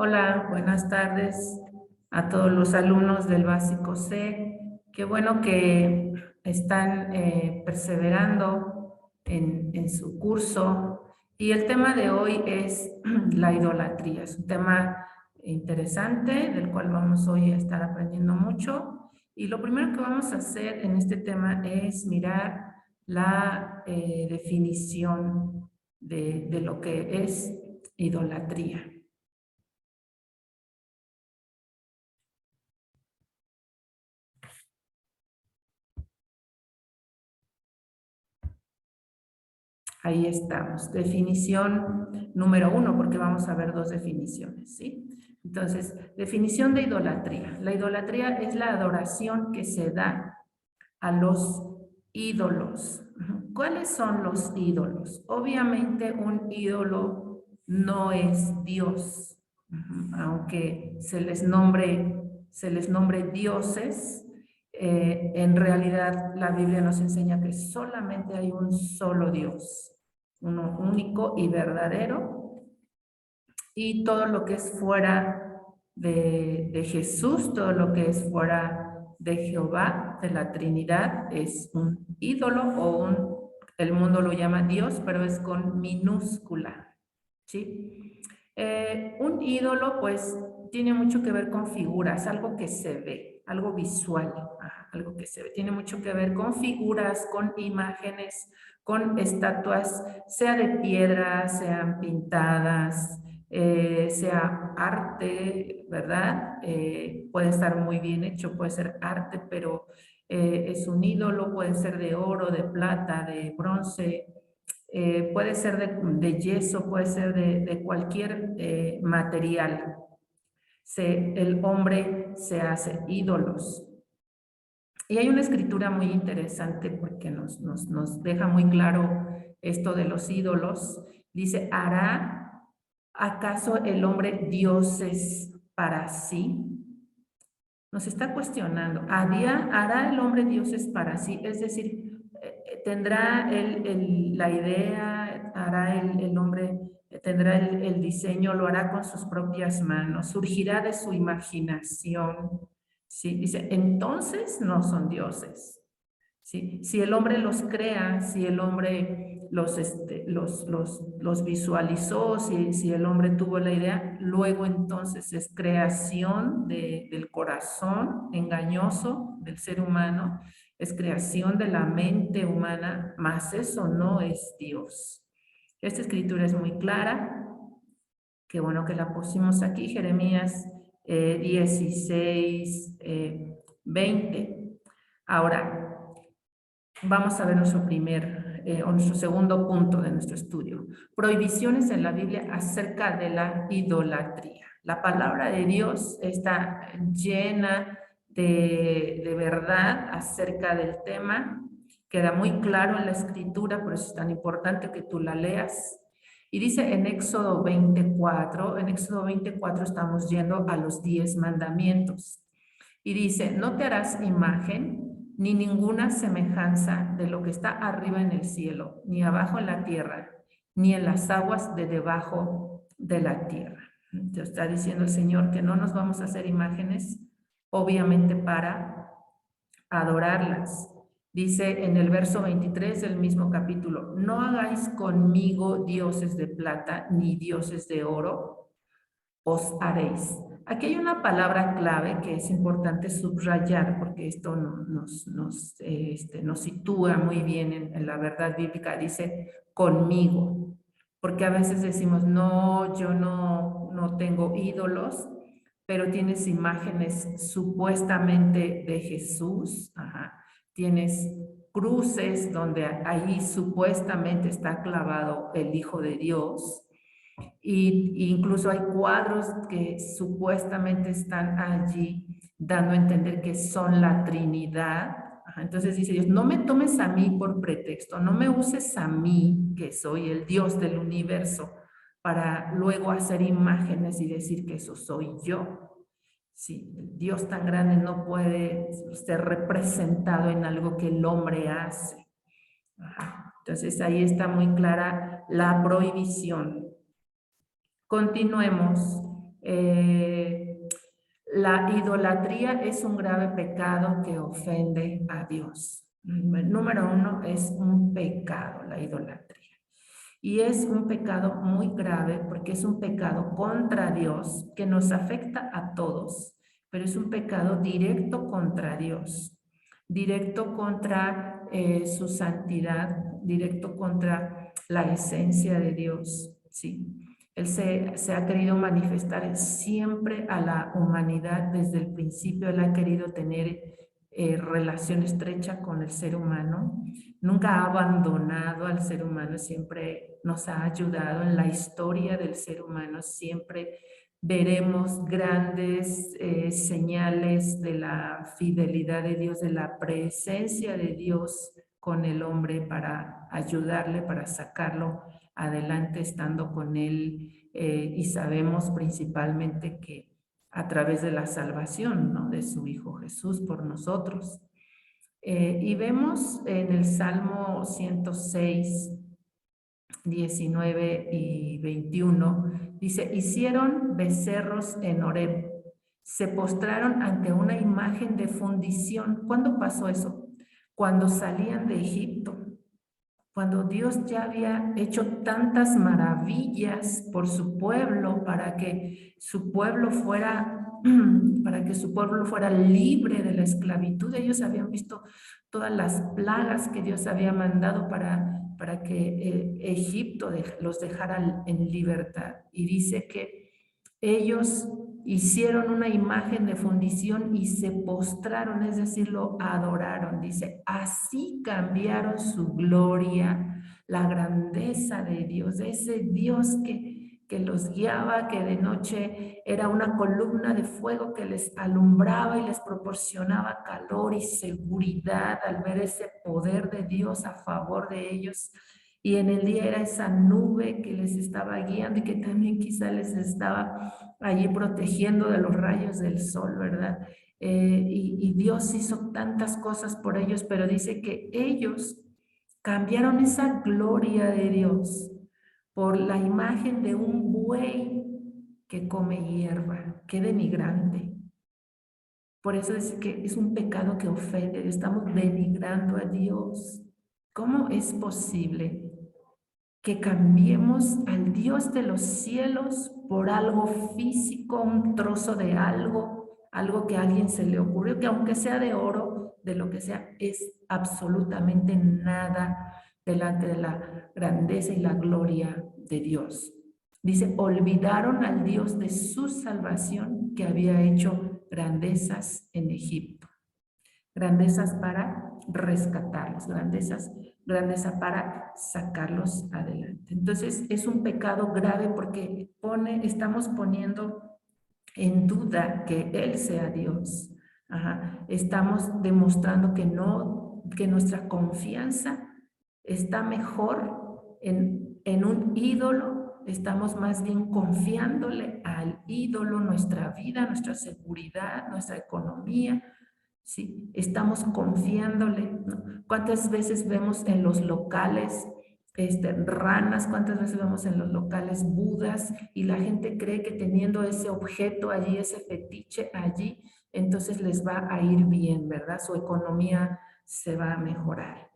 Hola, buenas tardes a todos los alumnos del Básico C. Qué bueno que están perseverando en su curso. Y el tema de hoy es la idolatría. Es un tema interesante del cual vamos hoy a estar aprendiendo mucho. Y lo primero que vamos a hacer en este tema es mirar la definición de lo que es idolatría. Ahí estamos. Definición número 1, porque vamos a ver dos definiciones, ¿sí? Entonces, definición de idolatría. La idolatría es la adoración que se da a los ídolos. ¿Cuáles son los ídolos? Obviamente un ídolo no es Dios, aunque se les nombre dioses. En realidad la Biblia nos enseña que solamente hay un solo Dios, uno único y verdadero, y todo lo que es fuera de Jesús, todo lo que es fuera de Jehová, de la Trinidad, es un ídolo el mundo lo llama Dios, pero es con minúscula, ¿sí? Un ídolo, pues, tiene mucho que ver con figuras, algo que se ve, algo visual, algo que se ve. Tiene mucho que ver con figuras, con imágenes, con estatuas, sea de piedra, sean pintadas, sea arte, ¿verdad? Puede estar muy bien hecho, puede ser arte, pero es un ídolo, puede ser de oro, de plata, de bronce, puede ser de yeso, puede ser de cualquier material. El hombre se hace ídolos. Y hay una escritura muy interesante porque nos deja muy claro esto de los ídolos. Dice, ¿hará acaso el hombre dioses para sí? Nos está cuestionando, ¿hará el hombre dioses para sí? Es decir, ¿tendrá la idea, hará el hombre, tendrá el diseño, lo hará con sus propias manos, surgirá de su imaginación? ¿Sí? Dice, entonces no son dioses. ¿Sí? Si el hombre los crea, si el hombre los visualizó, si el hombre tuvo la idea, luego entonces es creación del corazón engañoso del ser humano, es creación de la mente humana, mas eso no es Dios. Esta escritura es muy clara, qué bueno que la pusimos aquí, Jeremías 16, 20. Ahora, vamos a ver nuestro segundo punto de nuestro estudio. Prohibiciones en la Biblia acerca de la idolatría. La palabra de Dios está llena de verdad acerca del tema. Queda muy claro en la escritura, por eso es tan importante que tú la leas. Y dice en Éxodo 24 estamos yendo a los 10 mandamientos. Y dice, no te harás imagen ni ninguna semejanza de lo que está arriba en el cielo, ni abajo en la tierra, ni en las aguas de debajo de la tierra. Entonces está diciendo el Señor que no nos vamos a hacer imágenes, obviamente para adorarlas. Dice en el verso 23 del mismo capítulo, no hagáis conmigo dioses de plata ni dioses de oro, os haréis. Aquí hay una palabra clave que es importante subrayar porque esto nos sitúa muy bien en la verdad bíblica. Dice conmigo, porque a veces decimos, no, yo no tengo ídolos, pero tienes imágenes supuestamente de Jesús, tienes cruces donde ahí supuestamente está clavado el Hijo de Dios, y incluso hay cuadros que supuestamente están allí dando a entender que son la Trinidad. Entonces dice Dios, no me tomes a mí por pretexto, no me uses a mí, que soy el Dios del universo, para luego hacer imágenes y decir que eso soy yo. Sí, el Dios tan grande no puede ser representado en algo que el hombre hace. Entonces ahí está muy clara la prohibición. Continuemos. La idolatría es un grave pecado que ofende a Dios. Número uno, es un pecado, la idolatría. Y es un pecado muy grave porque es un pecado contra Dios que nos afecta a todos, pero es un pecado directo contra Dios, directo contra su santidad, directo contra la esencia de Dios, ¿sí? Él se ha querido manifestar siempre a la humanidad desde el principio. Él ha querido tener relación estrecha con el ser humano. Nunca ha abandonado al ser humano, siempre nos ha ayudado en la historia del ser humano. Siempre veremos grandes señales de la fidelidad de Dios, de la presencia de Dios con el hombre para ayudarle, para sacarlo adelante estando con él. Y sabemos principalmente que a través de la salvación, ¿no?, de su Hijo Jesús por nosotros. Y vemos en el Salmo 106, 19 y 21, dice, hicieron becerros en Horeb, se postraron ante una imagen de fundición. ¿Cuándo pasó eso? Cuando salían de Egipto, cuando Dios ya había hecho tantas maravillas por su pueblo para que su pueblo fuera libre de la esclavitud. Ellos habían visto todas las plagas que Dios había mandado para que Egipto los dejara en libertad. Y dice que ellos hicieron una imagen de fundición y se postraron, es decir, lo adoraron. Dice, así cambiaron su gloria, la grandeza de Dios, ese Dios que los guiaba, que de noche era una columna de fuego que les alumbraba y les proporcionaba calor y seguridad al ver ese poder de Dios a favor de ellos. Y en el día era esa nube que les estaba guiando y que también quizá les estaba allí protegiendo de los rayos del sol, ¿verdad? Y Dios hizo tantas cosas por ellos, pero dice que ellos cambiaron esa gloria de Dios por la imagen de un buey que come hierba. Qué denigrante. Por eso es que es un pecado que ofende. Estamos denigrando a Dios. ¿Cómo es posible que cambiemos al Dios de los cielos por algo físico, un trozo de algo que a alguien se le ocurrió, que aunque sea de oro, de lo que sea, es absolutamente nada delante de la grandeza y la gloria de Dios? Dice, olvidaron al Dios de su salvación que había hecho grandezas en Egipto. Grandezas para rescatarlos, grandeza para sacarlos adelante. Entonces es un pecado grave porque estamos poniendo en duda que Él sea Dios. Estamos demostrando que nuestra confianza está mejor en un ídolo. Estamos más bien confiándole al ídolo nuestra vida, nuestra seguridad, nuestra economía. Sí, estamos confiándole, ¿no? ¿Cuántas veces vemos en los locales ranas? ¿Cuántas veces vemos en los locales budas? Y la gente cree que teniendo ese objeto allí, ese fetiche allí, entonces les va a ir bien, ¿verdad? Su economía se va a mejorar,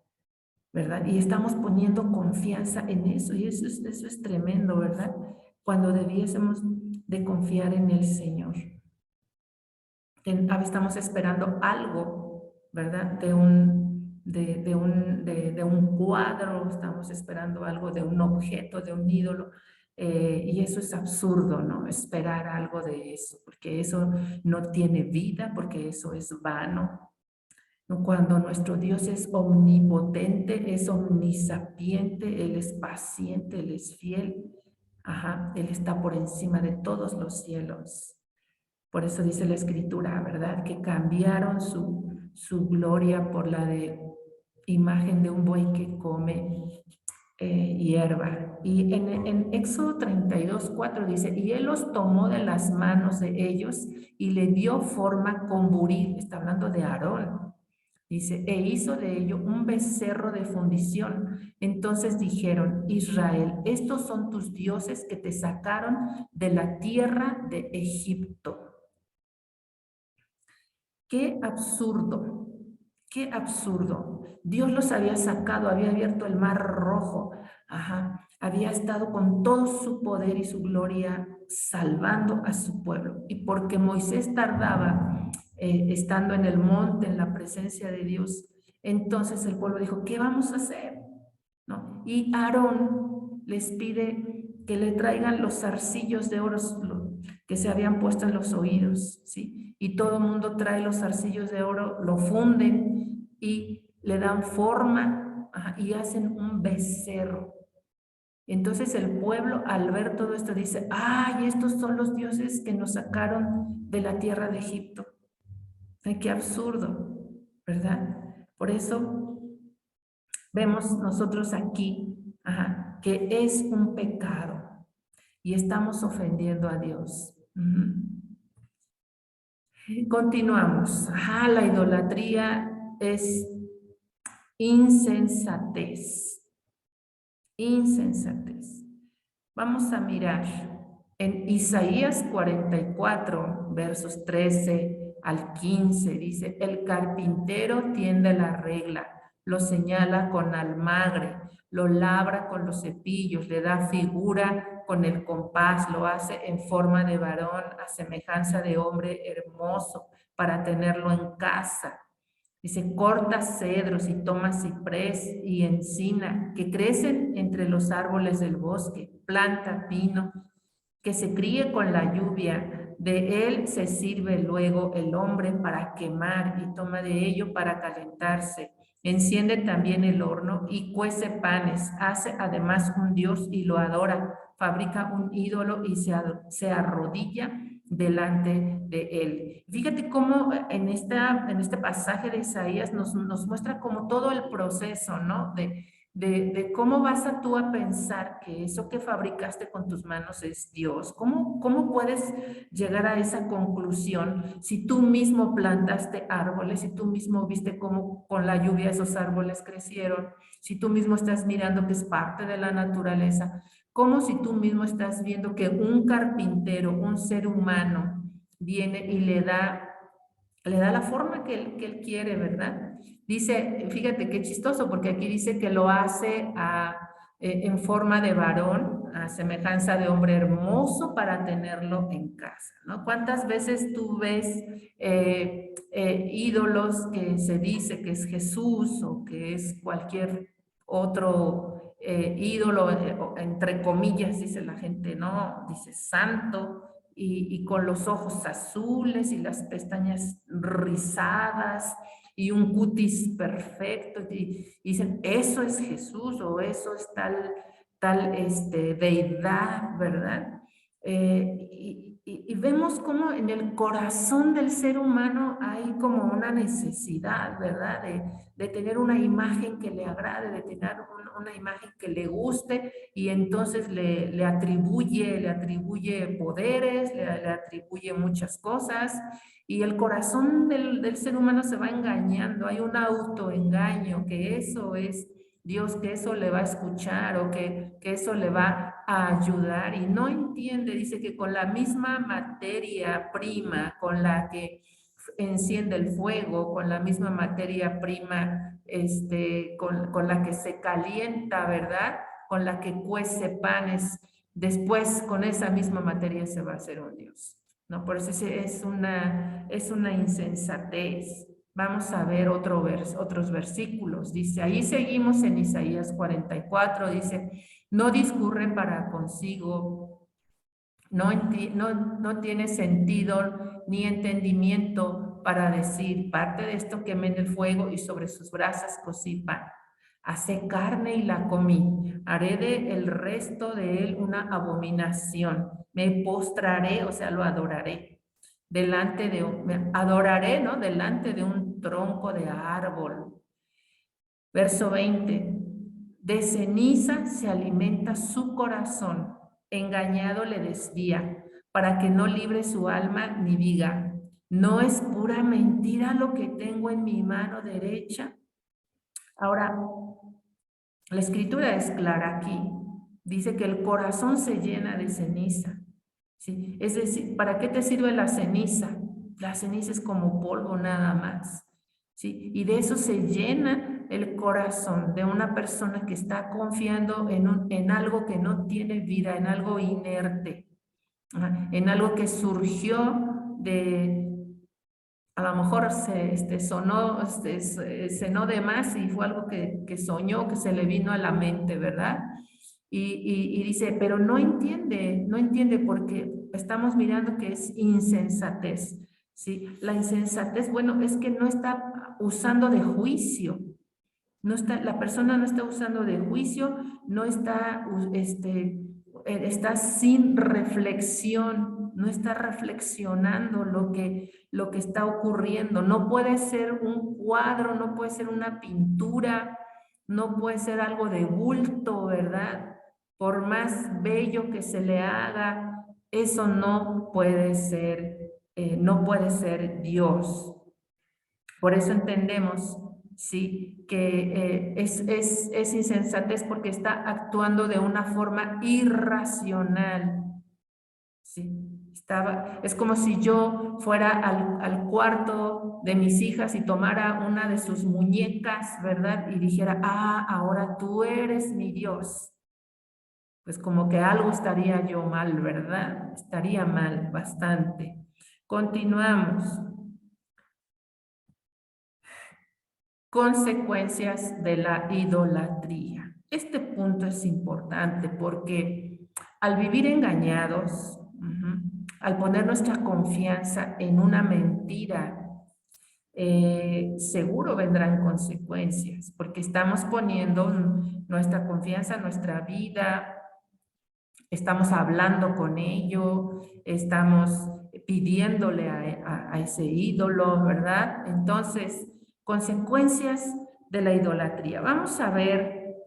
¿verdad? Y estamos poniendo confianza en eso, y eso es tremendo, ¿verdad? Cuando debiésemos de confiar en el Señor. Estamos esperando algo, ¿verdad? De un cuadro, estamos esperando algo de un objeto, de un ídolo, y eso es absurdo, ¿no? Esperar algo de eso, porque eso no tiene vida, porque eso es vano. Cuando nuestro Dios es omnipotente, es omnisapiente, Él es paciente, Él es fiel, Él está por encima de todos los cielos. Por eso dice la Escritura, ¿verdad? Que cambiaron su gloria por la de imagen de un buey que come hierba. Y en Éxodo 32:4 dice, y Él los tomó de las manos de ellos y le dio forma con buril. Está hablando de Aarón. Dice, e hizo de ello un becerro de fundición. Entonces dijeron, Israel, estos son tus dioses que te sacaron de la tierra de Egipto. Qué absurdo, qué absurdo. Dios los había sacado, había abierto el mar rojo, había estado con todo su poder y su gloria salvando a su pueblo. Y porque Moisés tardaba estando en el monte, en la presencia de Dios, entonces el pueblo dijo, ¿qué vamos a hacer? ¿No? Y Aarón les pide que le traigan los zarcillos de oro que se habían puesto en los oídos, ¿sí? Y todo el mundo trae los zarcillos de oro, lo funden y le dan forma y hacen un becerro. Entonces el pueblo al ver todo esto dice, ¡ay, estos son los dioses que nos sacaron de la tierra de Egipto! ¡Ay, qué absurdo! ¿Verdad? Por eso vemos nosotros aquí que es un pecado y estamos ofendiendo a Dios. Continuamos. La idolatría es insensatez. Insensatez. Vamos a mirar en Isaías 44, versos 13 al 15. Dice, el carpintero tiende la regla, lo señala con almagre, lo labra con los cepillos, le da figura con el compás, lo hace en forma de varón, a semejanza de hombre hermoso, para tenerlo en casa. Dice, corta cedros y toma ciprés y encina, que crecen entre los árboles del bosque, planta pino, que se críe con la lluvia, de él se sirve luego el hombre para quemar y toma de ello para calentarse. Enciende también el horno y cuece panes, hace además un dios y lo adora, fabrica un ídolo y se arrodilla delante de él. Fíjate cómo en este pasaje de Isaías nos muestra como todo el proceso, ¿no? De cómo vas tú a pensar que eso que fabricaste con tus manos es Dios. ¿Cómo puedes llegar a esa conclusión si tú mismo plantaste árboles, si tú mismo viste cómo con la lluvia esos árboles crecieron, si tú mismo estás mirando que es parte de la naturaleza? Como si tú mismo estás viendo que un carpintero, un ser humano, viene y le da la forma que él quiere, ¿verdad? Dice, fíjate qué chistoso, porque aquí dice que lo hace en forma de varón, a semejanza de hombre hermoso para tenerlo en casa, ¿no? ¿Cuántas veces tú ves ídolos que se dice que es Jesús o que es cualquier otro ídolo, entre comillas, dice la gente, ¿no? Dice santo, y con los ojos azules y las pestañas rizadas y un cutis perfecto, y dicen, eso es Jesús o eso es tal deidad, ¿verdad? Y vemos como en el corazón del ser humano hay como una necesidad, ¿verdad? De tener una imagen que le agrade, de tener una imagen que le guste, y entonces le atribuye poderes, le atribuye muchas cosas, y el corazón del ser humano se va engañando. Hay un autoengaño, que eso es Dios, que eso le va a escuchar o que eso le va a ayudar, y no entiende. Dice que con la misma materia prima con la que enciende el fuego, con la misma materia prima con la que se calienta, ¿verdad? Con la que cuece panes, después con esa misma materia se va a hacer un Dios, ¿no? Por eso es una insensatez. Vamos a ver otros versículos. Dice, ahí seguimos en Isaías 44, dice, no discurre para consigo, no tiene sentido ni entendimiento para decir, parte de esto quemé en el fuego y sobre sus brasas cocí pan. Hace carne y la comí, haré de el resto de él una abominación. Me postraré, o sea, lo adoraré. Adoraré, ¿no? Delante de un tronco de árbol. Verso 20. De ceniza se alimenta su corazón, engañado le desvía, para que no libre su alma ni diga, ¿No es pura mentira lo que tengo en mi mano derecha? Ahora, la escritura es clara aquí. Dice que el corazón se llena de ceniza. ¿Sí? Es decir, ¿para qué te sirve la ceniza? La ceniza es como polvo nada más. ¿Sí? Y de eso se llena el corazón de una persona que está confiando en algo que no tiene vida, en algo inerte, en algo que surgió de, a lo mejor cenó de más y fue algo que soñó, que se le vino a la mente, ¿verdad? Y dice, pero no entiende porque estamos mirando que es insensatez, ¿sí? La insensatez, bueno, es que no está usando de juicio, la persona no está usando de juicio, no está, está sin reflexión, no está reflexionando lo que está ocurriendo. No puede ser un cuadro, no puede ser una pintura, no puede ser algo de bulto, ¿verdad? Por más bello que se le haga, eso no puede ser Dios. Por eso entendemos, sí, que es insensatez porque está actuando de una forma irracional, sí. Es como si yo fuera al cuarto de mis hijas y tomara una de sus muñecas, ¿verdad? Y dijera, ahora tú eres mi Dios. Pues como que algo estaría yo mal, ¿verdad? Estaría mal bastante. Continuamos. Consecuencias de la idolatría. Este punto es importante porque al vivir engañados, al poner nuestra confianza en una mentira, seguro vendrán consecuencias, porque estamos poniendo nuestra confianza, nuestra vida, estamos hablando con ello, estamos pidiéndole a ese ídolo, ¿verdad? Entonces, consecuencias de la idolatría. Vamos a ver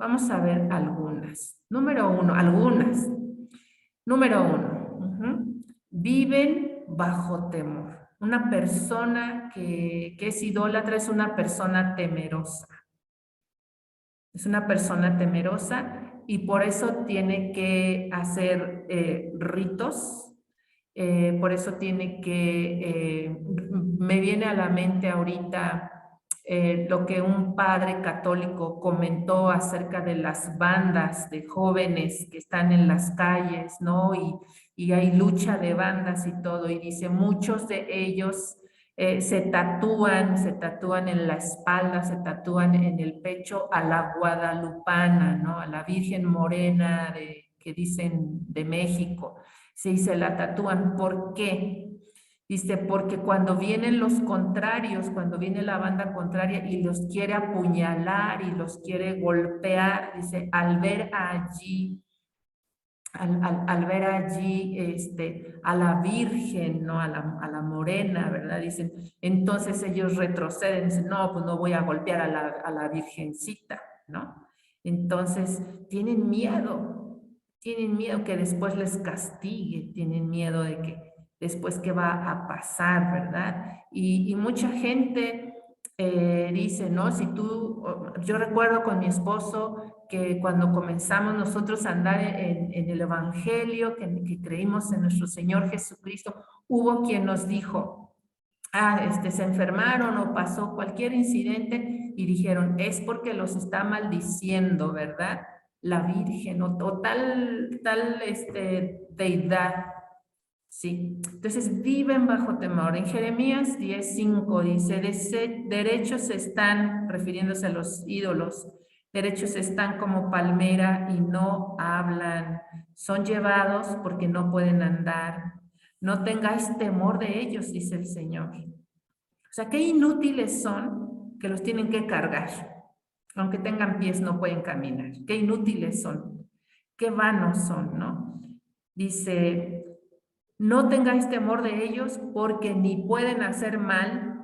algunas. Número uno, algunas. Número uno, viven bajo temor. Una persona que es idólatra es una persona temerosa. Es una persona temerosa y por eso tiene que hacer ritos, por eso tiene me viene a la mente ahorita lo que un padre católico comentó acerca de las bandas de jóvenes que están en las calles, ¿no? Y hay lucha de bandas y todo, y dice, muchos de ellos se tatúan en la espalda, se tatúan en el pecho a la guadalupana, ¿no? A la Virgen Morena que dicen de México. Sí, se la tatúan. ¿Por qué? Dice, porque cuando vienen los contrarios, cuando viene la banda contraria y los quiere apuñalar y los quiere golpear, dice, al ver allí a la Virgen, ¿no? A la Morena, ¿verdad? Dicen, entonces ellos retroceden, dicen, no, pues no voy a golpear a la Virgencita, ¿no? Entonces tienen miedo que después les castigue, tienen miedo de que después qué va a pasar, ¿verdad? Y mucha gente dice, ¿no? Yo recuerdo con mi esposo que cuando comenzamos nosotros a andar en el Evangelio, que creímos en nuestro Señor Jesucristo, hubo quien nos dijo, se enfermaron o pasó cualquier incidente y dijeron, es porque los está maldiciendo, ¿verdad? La Virgen o tal deidad. Sí, entonces viven bajo temor. En Jeremías 10:5 dice, derechos están, refiriéndose a los ídolos, derechos están como palmera y no hablan, son llevados porque no pueden andar. No tengáis temor de ellos, dice el Señor. O sea, qué inútiles son que los tienen que cargar. Aunque tengan pies, no pueden caminar. Qué inútiles son, qué vanos son, ¿no? Dice, no tengáis temor de ellos porque ni pueden hacer mal,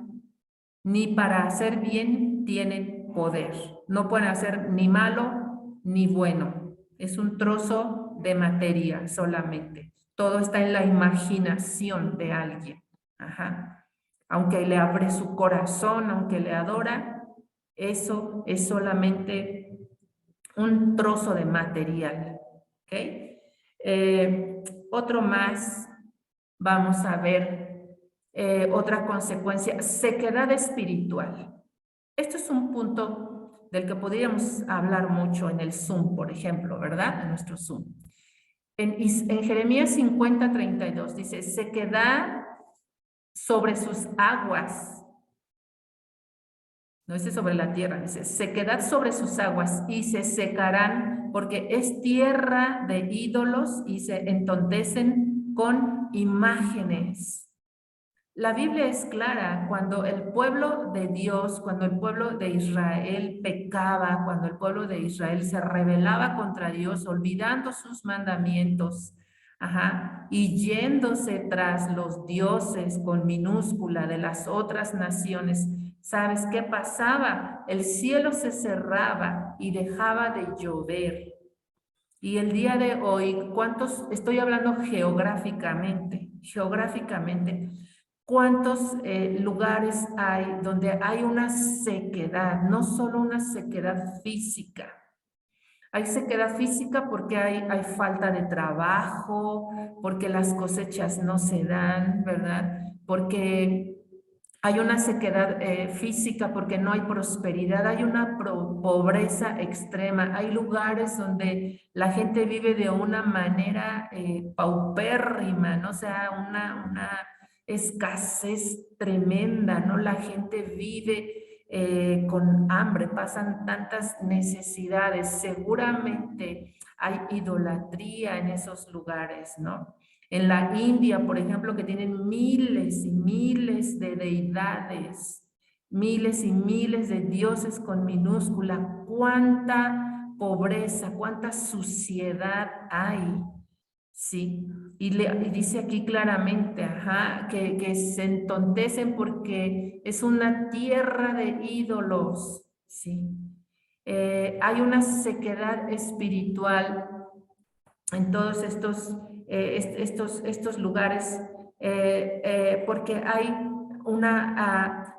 ni para hacer bien tienen poder. No pueden hacer ni malo ni bueno. Es un trozo de materia solamente. Todo está en la imaginación de alguien. Ajá. aunque le abre su corazón, aunque le adora, eso es solamente un trozo de material. ¿Ok? Otro más, vamos a ver, otra consecuencia, sequedad espiritual. Esto es un punto del que podríamos hablar mucho en el Zoom, por ejemplo, ¿verdad? En nuestro Zoom. En Jeremías 50:32 dice, sequedad sobre sus aguas. No dice sobre la tierra, dice sequedad sobre sus aguas y se secarán porque es tierra de ídolos y se entontecen con imágenes. La Biblia es clara, cuando el pueblo de Dios, cuando el pueblo de Israel pecaba, cuando el pueblo de Israel se rebelaba contra Dios, olvidando sus mandamientos, y yéndose tras los dioses con minúscula de las otras naciones, ¿sabes qué pasaba? El cielo se cerraba y dejaba de llover. Y el día de hoy, ¿cuántos? Estoy hablando geográficamente, ¿cuántos lugares hay donde hay una sequedad? No solo una sequedad física. Hay sequedad física porque hay falta de trabajo, porque las cosechas no se dan, ¿verdad? Porque hay una sequedad física porque no hay prosperidad, hay una pobreza extrema, hay lugares donde la gente vive de una manera paupérrima, ¿no? O sea, una escasez tremenda, ¿no? La gente vive con hambre, pasan tantas necesidades, seguramente hay idolatría en esos lugares, ¿no? En la India, por ejemplo, que tienen miles y miles de deidades, miles y miles de dioses con minúscula, cuánta pobreza, cuánta suciedad hay, ¿sí? Y dice aquí claramente, que se entontecen porque es una tierra de ídolos, ¿sí? Hay una sequedad espiritual en todos estos lugares, porque hay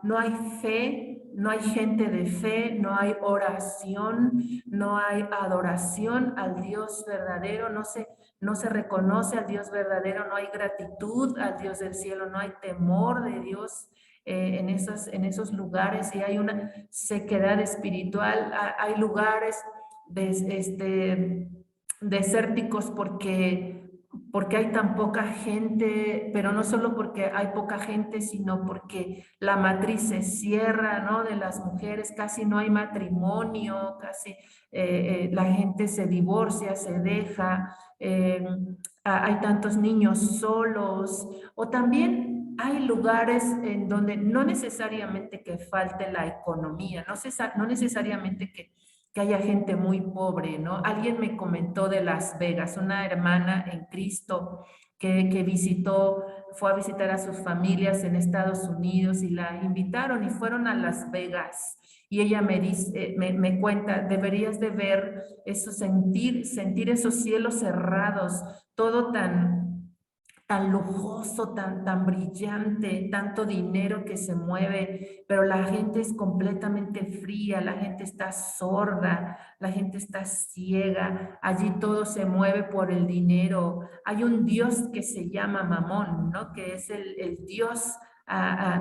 no hay fe, no hay gente de fe, no hay oración, no hay adoración al Dios verdadero, no se reconoce al Dios verdadero, no hay gratitud al Dios del cielo, no hay temor de Dios. En esos lugares, y hay una sequedad espiritual, hay lugares desérticos porque hay tan poca gente, pero no solo porque hay poca gente, sino porque la matriz se cierra, ¿no? De las mujeres, casi no hay matrimonio, casi la gente se divorcia, se deja, hay tantos niños solos, o también hay lugares en donde no necesariamente que falte la economía, no necesariamente que haya gente muy pobre, ¿no? Alguien me comentó de Las Vegas, una hermana en Cristo que fue a visitar a sus familias en Estados Unidos y la invitaron y fueron a Las Vegas. Y ella me dice, me cuenta, deberías de ver eso, sentir esos cielos cerrados, todo tan lujoso, tan brillante, tanto dinero que se mueve, pero la gente es completamente fría, la gente está sorda, la gente está ciega, allí todo se mueve por el dinero. Hay un Dios que se llama Mamón, ¿no? Que es el Dios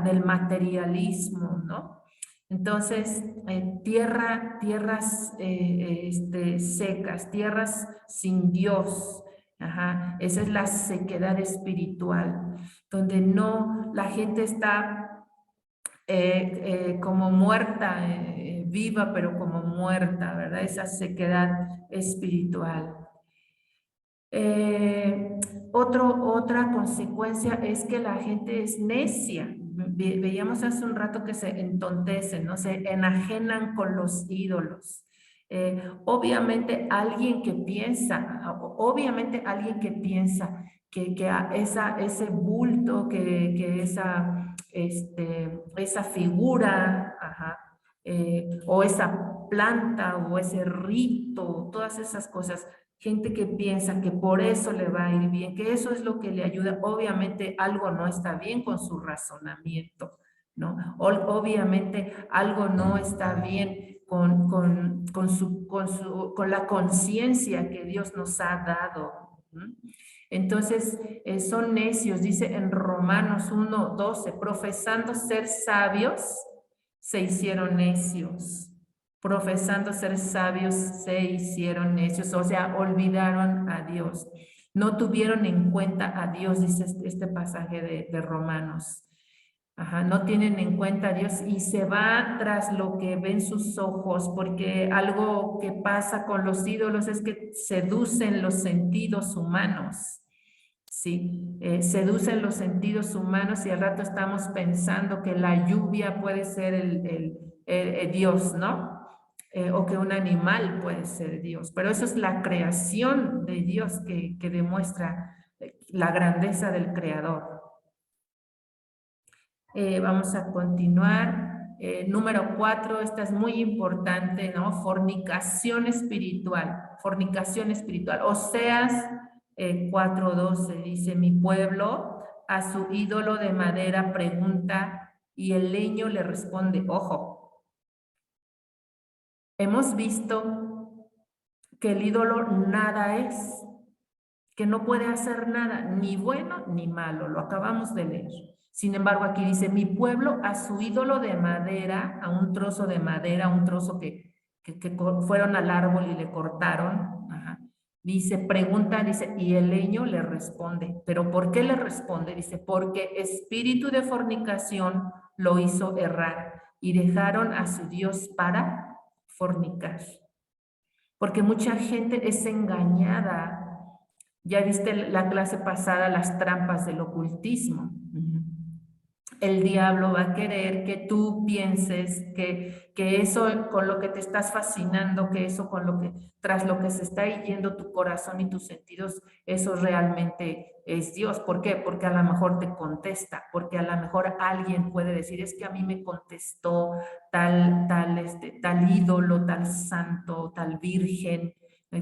del materialismo, ¿no? Entonces, tierras secas, tierras sin Dios. Esa es la sequedad espiritual, donde no, la gente está como muerta, viva, pero como muerta, ¿verdad? Esa sequedad espiritual. Otra consecuencia es que la gente es necia. Veíamos hace un rato que se entontecen, ¿no? Se enajenan con los ídolos. Obviamente alguien que piensa que ese bulto, que esa figura, o esa planta o ese rito, todas esas cosas gente que piensa que por eso le va a ir bien, que eso es lo que le ayuda. Obviamente algo no está bien con su razonamiento, ¿no? Obviamente algo no está bien con la conciencia que Dios nos ha dado. Entonces, son necios, dice en Romanos 1:12, profesando ser sabios, se hicieron necios. Profesando ser sabios, se hicieron necios, o sea, olvidaron a Dios. No tuvieron en cuenta a Dios, dice este pasaje de Romanos. Ajá, no tienen en cuenta a Dios y se va tras lo que ven sus ojos, porque algo que pasa con los ídolos es que seducen los sentidos humanos. Sí, seducen los sentidos humanos y al rato estamos pensando que la lluvia puede ser el Dios, ¿no? O que un animal puede ser Dios, pero eso es la creación de Dios que demuestra la grandeza del Creador. Vamos a continuar. Número 4, esta es muy importante, ¿no? Fornicación espiritual. Fornicación espiritual. Oseas 4:12 dice, mi pueblo a su ídolo de madera pregunta y el leño le responde, ojo, hemos visto que el ídolo nada es, que no puede hacer nada, ni bueno ni malo, lo acabamos de leer. Sin embargo, aquí dice, mi pueblo a su ídolo de madera, a un trozo de madera, un trozo que fueron al árbol y le cortaron, dice, pregunta, dice, y el leño le responde. ¿Pero por qué le responde? Dice, porque espíritu de fornicación lo hizo errar y dejaron a su Dios para fornicar. Porque mucha gente es engañada. Ya viste la clase pasada, las trampas del ocultismo. El diablo va a querer que tú pienses que eso con lo que te estás fascinando, que eso con lo que, tras lo que se está yendo tu corazón y tus sentidos, eso realmente es Dios. ¿Por qué? Porque a lo mejor te contesta, porque a lo mejor alguien puede decir, es que a mí me contestó tal ídolo, tal santo, tal virgen.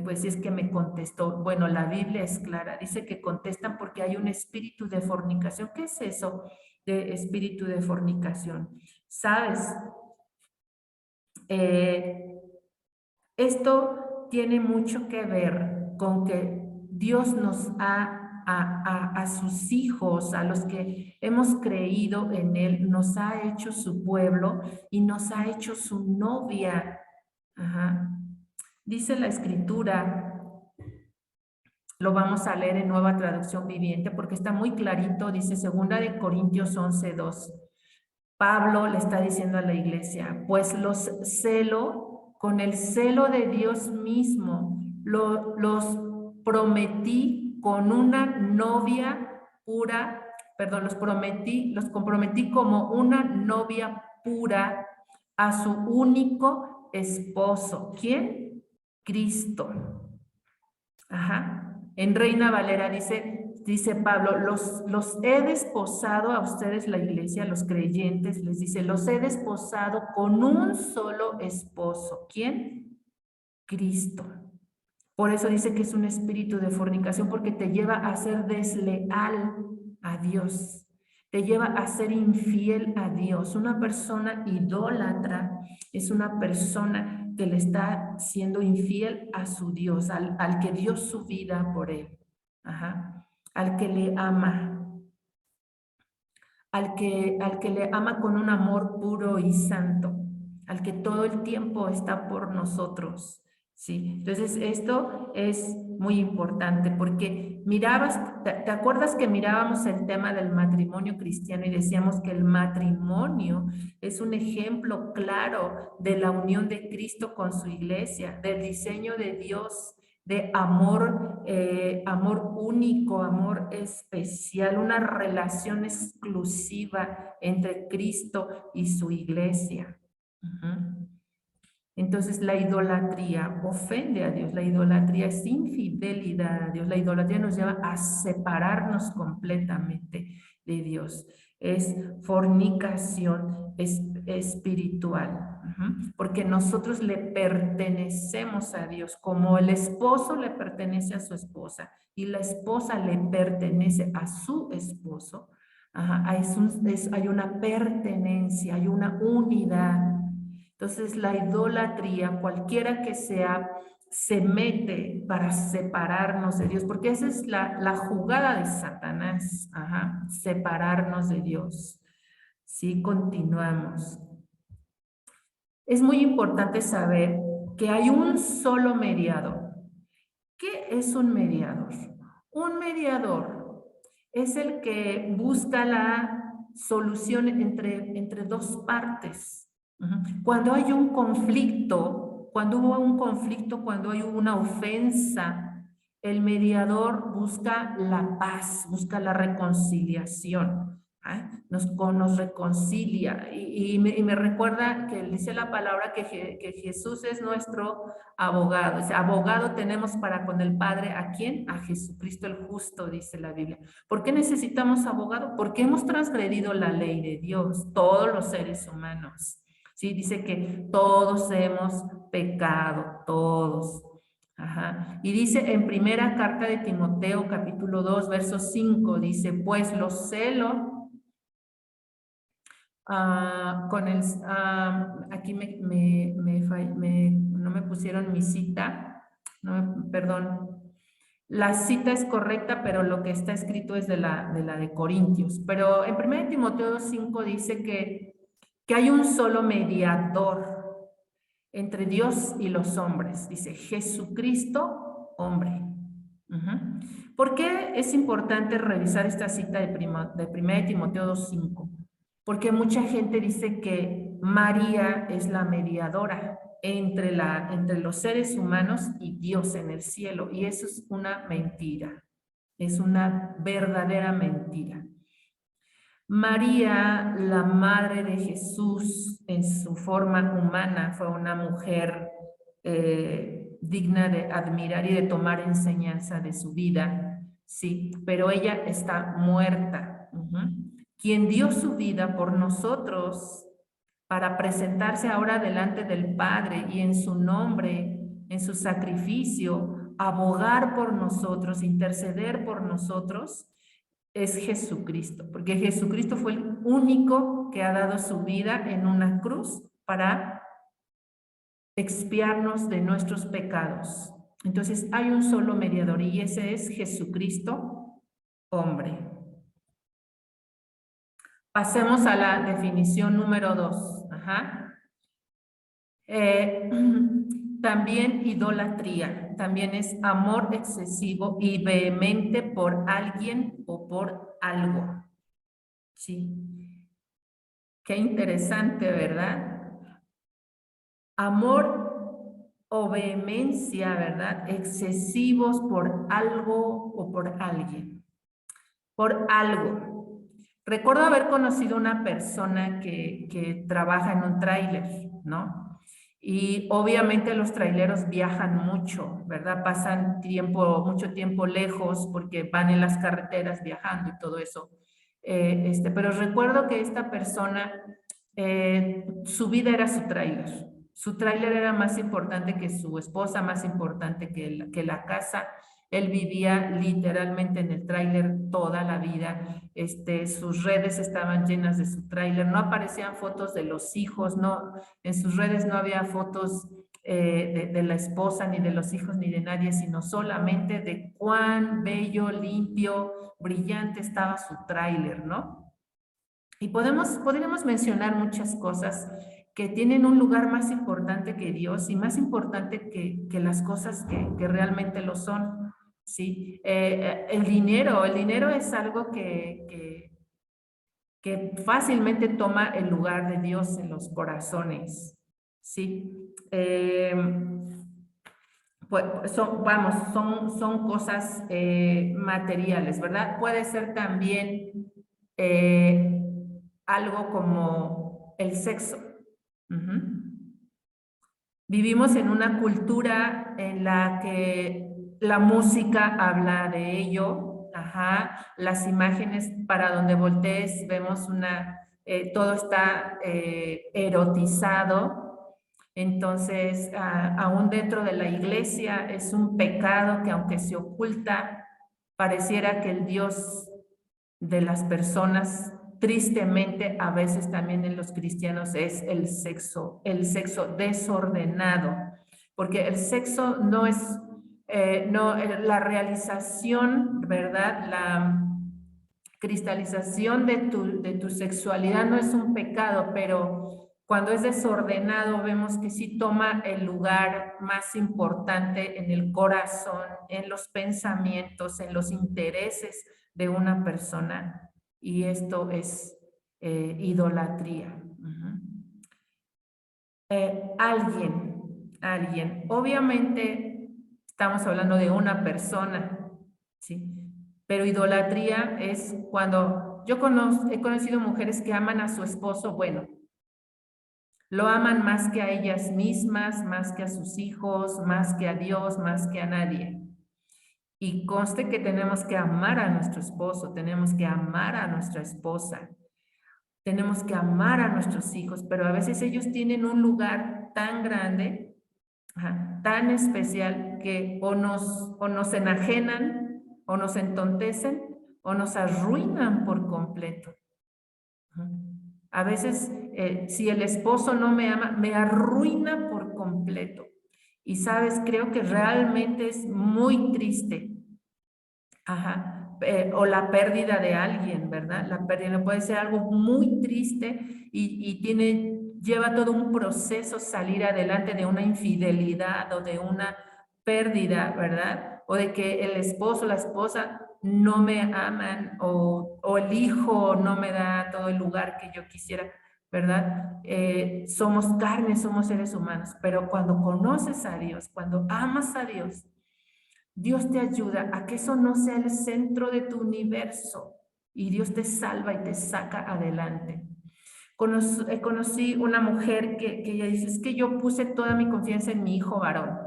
Pues es que me contestó. Bueno, la Biblia es clara, dice que contestan porque hay un espíritu de fornicación. ¿Qué es eso de espíritu de fornicación? ¿Sabes? Esto tiene mucho que ver con que Dios nos a sus hijos, a los que hemos creído en Él, nos ha hecho su pueblo y nos ha hecho su novia. Dice la Escritura, lo vamos a leer en Nueva Traducción Viviente porque está muy clarito, dice 2 Corintios 11:2. Pablo le está diciendo a la iglesia, pues los celo con el celo de Dios mismo, los prometí con una novia pura, perdón, los comprometí como una novia pura a su único esposo. ¿Quién? Cristo. En Reina Valera dice Pablo, los he desposado a ustedes, la iglesia, los creyentes, les dice, los he desposado con un solo esposo. ¿Quién? Cristo. Por eso dice que es un espíritu de fornicación, porque te lleva a ser desleal a Dios. Te lleva a ser infiel a Dios. Una persona idólatra es una persona que le está siendo infiel a su Dios, al que dio su vida por él, al que le ama, al que le ama con un amor puro y santo, al que todo el tiempo está por nosotros. Sí, entonces esto es muy importante porque ¿te acuerdas que mirábamos el tema del matrimonio cristiano y decíamos que el matrimonio es un ejemplo claro de la unión de Cristo con su iglesia, del diseño de Dios, de amor, amor único, amor especial, una relación exclusiva entre Cristo y su iglesia? Entonces la idolatría ofende a Dios, la idolatría es infidelidad a Dios, la idolatría nos lleva a separarnos completamente de Dios, es fornicación espiritual. Porque nosotros le pertenecemos a Dios, como el esposo le pertenece a su esposa y la esposa le pertenece a su esposo. Hay una pertenencia, hay una unidad. Entonces la idolatría, cualquiera que sea, se mete para separarnos de Dios, porque esa es la jugada de Satanás, separarnos de Dios. Sí, continuamos. Es muy importante saber que hay un solo mediador. ¿Qué es un mediador? Un mediador es el que busca la solución entre dos partes. Cuando hay un conflicto, cuando hubo un conflicto, cuando hay una ofensa, el mediador busca la paz, busca la reconciliación. Nos reconcilia y me recuerda que dice la palabra que Jesús es nuestro abogado. O sea, abogado tenemos para con el Padre, ¿a quién? A Jesucristo el justo, dice la Biblia. ¿Por qué necesitamos abogado? Porque hemos transgredido la ley de Dios, todos los seres humanos. Sí, dice que todos hemos pecado, todos. Y dice en primera carta de Timoteo, capítulo 2, verso 5, dice, pues los celos, aquí no me pusieron mi cita, no, perdón. La cita es correcta, pero lo que está escrito es de la de Corintios. Pero en 1 Timoteo 5 dice que hay un solo mediador entre Dios y los hombres. Dice Jesucristo, hombre. ¿Por qué es importante revisar esta cita de 1 Timoteo 2:5? Porque mucha gente dice que María es la mediadora entre los seres humanos y Dios en el cielo, y eso es una mentira, es una verdadera mentira. María, la madre de Jesús, en su forma humana, fue una mujer digna de admirar y de tomar enseñanza de su vida, sí, pero ella está muerta. Quien dio su vida por nosotros para presentarse ahora delante del Padre y en su nombre, en su sacrificio, abogar por nosotros, interceder por nosotros, es Jesucristo, porque Jesucristo fue el único que ha dado su vida en una cruz para expiarnos de nuestros pecados. Entonces hay un solo mediador y ese es Jesucristo, hombre. Pasemos a la definición número 2. También idolatría, también es amor excesivo y vehemente por alguien o por algo. Sí. Qué interesante, ¿verdad? Amor o vehemencia, ¿verdad? Excesivos por algo o por alguien. Por algo. Recuerdo haber conocido una persona que trabaja en un tráiler, ¿no? Y obviamente los traileros viajan mucho, ¿verdad? Pasan mucho tiempo lejos porque van en las carreteras viajando y todo eso. Pero recuerdo que esta persona, su vida era su tráiler. Su tráiler era más importante que su esposa, más importante que la casa. Él vivía literalmente en el tráiler toda la vida. Sus redes estaban llenas de su tráiler. No aparecían fotos de los hijos, no, en sus redes no había fotos de la esposa, ni de los hijos, ni de nadie, sino solamente de cuán bello, limpio, brillante estaba su tráiler, ¿no? Y podríamos mencionar muchas cosas que tienen un lugar más importante que Dios y más importante que las cosas que realmente lo son. Sí, el dinero es algo que fácilmente toma el lugar de Dios en los corazones. Sí, pues son cosas materiales, ¿verdad? Puede ser también algo como el sexo. Vivimos en una cultura en la que la música habla de ello, las imágenes para donde voltees vemos todo está erotizado, Entonces, aún dentro de la iglesia es un pecado que aunque se oculta, pareciera que el Dios de las personas, tristemente, a veces también en los cristianos, es el sexo desordenado, porque el sexo no es, la realización, ¿verdad? La cristalización de tu sexualidad no es un pecado, pero cuando es desordenado vemos que sí toma el lugar más importante en el corazón, en los pensamientos, en los intereses de una persona, y esto es idolatría. Alguien, obviamente estamos hablando de una persona, ¿sí? Pero idolatría es cuando he conocido mujeres que aman a su esposo, bueno, lo aman más que a ellas mismas, más que a sus hijos, más que a Dios, más que a nadie. Y conste que tenemos que amar a nuestro esposo, tenemos que amar a nuestra esposa, tenemos que amar a nuestros hijos, pero a veces ellos tienen un lugar tan grande, tan especial, que o nos enajenan, o nos entontecen, o nos arruinan por completo. A veces, si el esposo no me ama, me arruina por completo. Y sabes, creo que realmente es muy triste. O la pérdida de alguien, ¿verdad? La pérdida puede ser algo muy triste y lleva todo un proceso salir adelante de una infidelidad o de una pérdida, ¿verdad? O de que el esposo o la esposa no me aman o el hijo no me da todo el lugar que yo quisiera, ¿verdad? Somos carne, somos seres humanos, pero cuando conoces a Dios, cuando amas a Dios, Dios te ayuda a que eso no sea el centro de tu universo y Dios te salva y te saca adelante. Conocí una mujer que ella dice, es que yo puse toda mi confianza en mi hijo varón,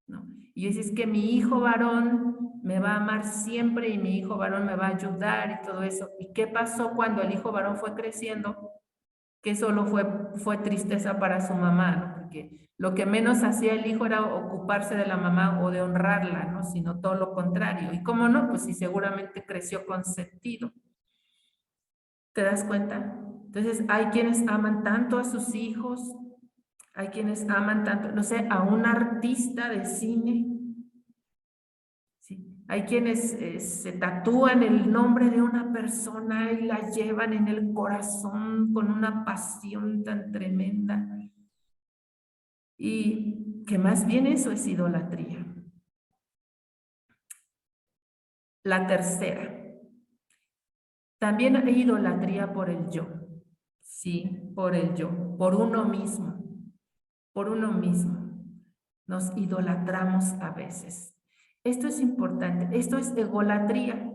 ¿no? Y dice, es que mi hijo varón me va a amar siempre y mi hijo varón me va a ayudar y todo eso. ¿Y qué pasó cuando el hijo varón fue creciendo? Que solo fue tristeza para su mamá, ¿no? Porque lo que menos hacía el hijo era ocuparse de la mamá o de honrarla, ¿no? Sino todo lo contrario. ¿Y cómo no? Pues sí, seguramente creció consentido. ¿Te das cuenta? Entonces, hay quienes aman tanto a sus hijos, hay quienes aman tanto, no sé, a un artista de cine. ¿Sí? Hay quienes se tatúan el nombre de una persona y la llevan en el corazón con una pasión tan tremenda. Y que más bien eso es idolatría. La tercera, también hay idolatría por el yo. Sí, por el yo, por uno mismo, por uno mismo. Nos idolatramos a veces. Esto es importante, esto es egolatría.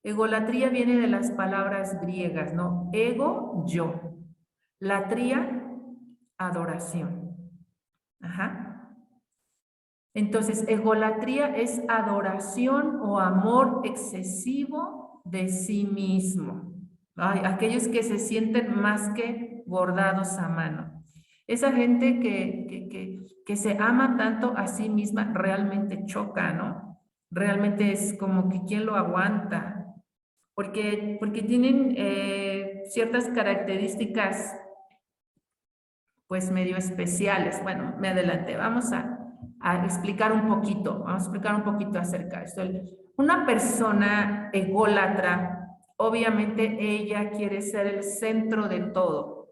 Egolatría viene de las palabras griegas, ¿no? Ego, yo. Latría, adoración. Ajá. Entonces, egolatría es adoración o amor excesivo de sí mismo. Ay, aquellos que se sienten más que bordados a mano. Esa gente que se ama tanto a sí misma realmente choca, ¿no? Realmente es como que ¿quién lo aguanta? Porque tienen ciertas características pues medio especiales. Bueno, me adelanté. Vamos a explicar un poquito, vamos a explicar un poquito acerca de esto. Una persona ególatra, obviamente ella quiere ser el centro de todo.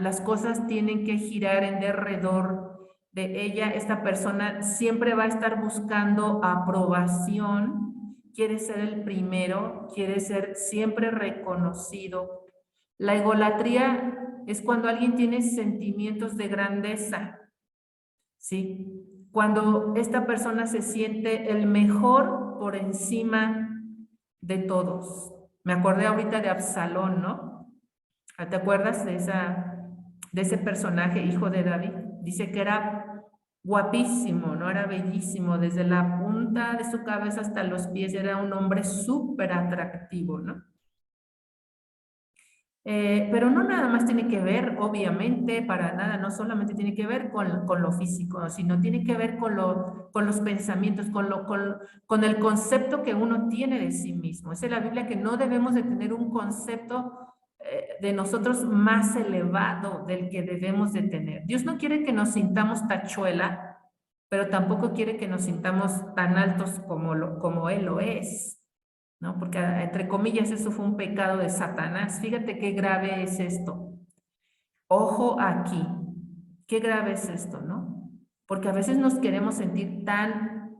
Las cosas tienen que girar en derredor de ella. Esta persona siempre va a estar buscando aprobación, quiere ser el primero, quiere ser siempre reconocido. La egolatría es cuando alguien tiene sentimientos de grandeza, ¿sí? Cuando esta persona se siente el mejor por encima de todos. Me acordé ahorita de Absalón, ¿no? ¿Te acuerdas de ese personaje, hijo de David? Dice que era guapísimo, ¿no? Era bellísimo, desde la punta de su cabeza hasta los pies, era un hombre súper atractivo, ¿no? Pero no nada más tiene que ver, obviamente, para nada, no solamente tiene que ver con lo físico, sino tiene que ver con los pensamientos, con el concepto que uno tiene de sí mismo. Es en la Biblia que no debemos de tener un concepto de nosotros más elevado del que debemos de tener. Dios no quiere que nos sintamos tachuela, pero tampoco quiere que nos sintamos tan altos como Él lo es. ¿No? Porque entre comillas eso fue un pecado de Satanás. Fíjate qué grave es esto. Ojo aquí, qué grave es esto, ¿no? Porque a veces nos queremos sentir tan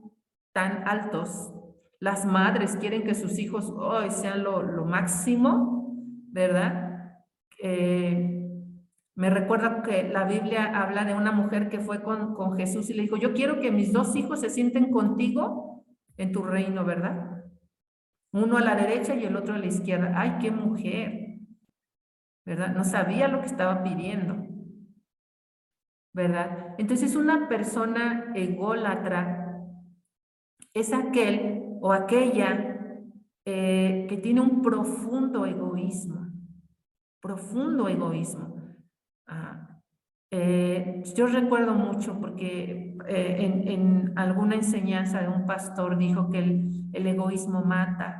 altos. Las madres quieren que sus hijos hoy sean lo máximo, ¿verdad? Me recuerda que la Biblia habla de una mujer que fue con Jesús y le dijo, yo quiero que mis 2 hijos se sienten contigo en tu reino, ¿verdad? Uno a la derecha y el otro a la izquierda. ¡Ay, qué mujer! ¿Verdad? No sabía lo que estaba pidiendo. ¿Verdad? Entonces, una persona ególatra es aquel o aquella que tiene un profundo egoísmo. Profundo egoísmo. Yo recuerdo mucho porque en alguna enseñanza de un pastor dijo que el egoísmo mata.